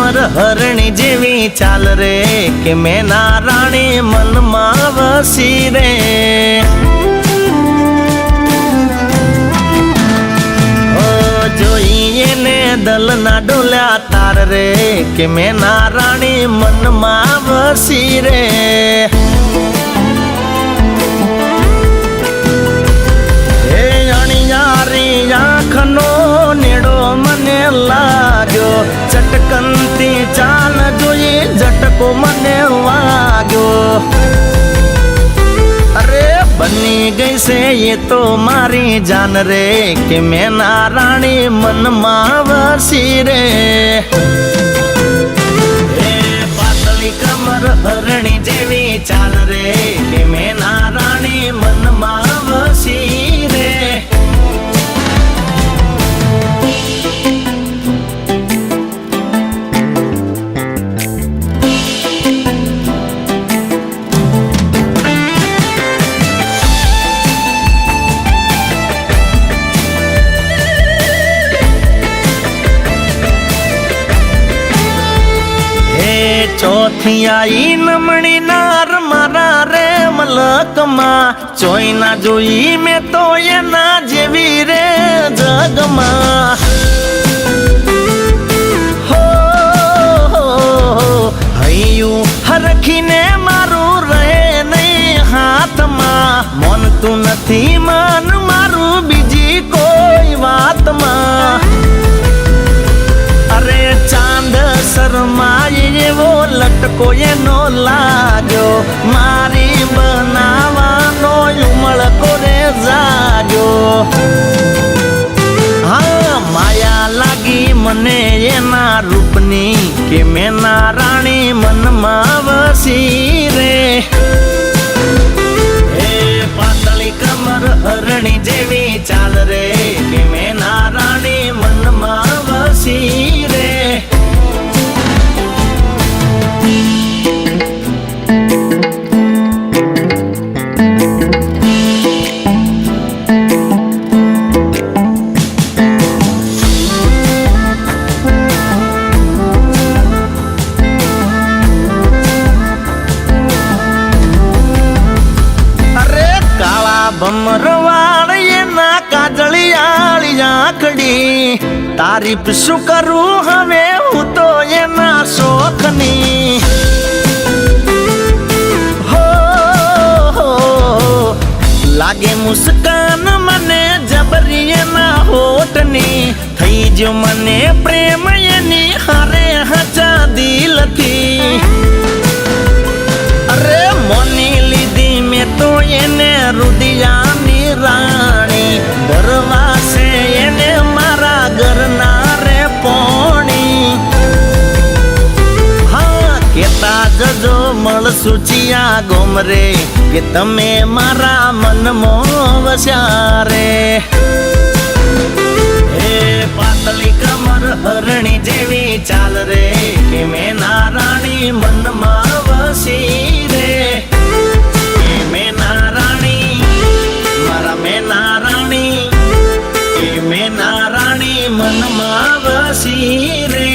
કમર હરણી જેવી ચાલ રે કે મેના રાણી મનમાં વસી રે જોઈએ ને દલના ડોલ્યા તાર રે કે મેના રાણી મનમાં વસી રે એ અણિયારી આંખનો નેડો મને લાગ્યો ચટકનથી ચાલ જોઈ ઝટકો મને વાગ્યો અરે બની ગઈ છે એ તો મારી જાન રે કે મેના રાણી મનમાં વસી રે એ પાતળી કમર હરણી જેવી ચાલ રે કે મેના રાણી મનમાં વસી રે ચોથી આઈ નમણી નાર મારા રે મલકમાં ચોઈ ના જોઈ મેં તો એના જેવી રે જગમાં હો હૈયું હરખીને મારું રહે નહીં હાથમાં મનતું નથી મન મારું બીજી કોઈ વાતમાં અરે ચાંદ શરમાય એવો લટકો એનો લાગ્યો મારી બનાવાનો ઉમળકો રે જાગ્યો હા માયા લાગી મને એના રૂપની કે મેના રાણી મનમાં વસી રે એ પાતળી કમર હરણી જેવી ચાલ રે કે મેના રાણી મનમાં વસી રે ભમરવાળ એના કાજળિયાળી આંખડી તારીફ શું કરું હવે હું તો એના શોખની હો લાગે મુસ્કાન મને જબરી એના હોઠની થઈ જો મને પ્રેમ એની હારે હચા દિલથી અરે મોની લીધી મેં તો એને રુદિયાની રાણી દરવાસે એને મારા ઘરના રે પોણી હા કેતા જજો મળશું ચિયા ગોમરે કે તમે મારા મનમાં વસ્યા રે હે પાતળી કમર હરણી જેવી ચાલ રે કે મેના રાણી મનમાં વસી રે મેના રાણી મારા મેના રાણી એ મેના રાણી મનમાં વસી રે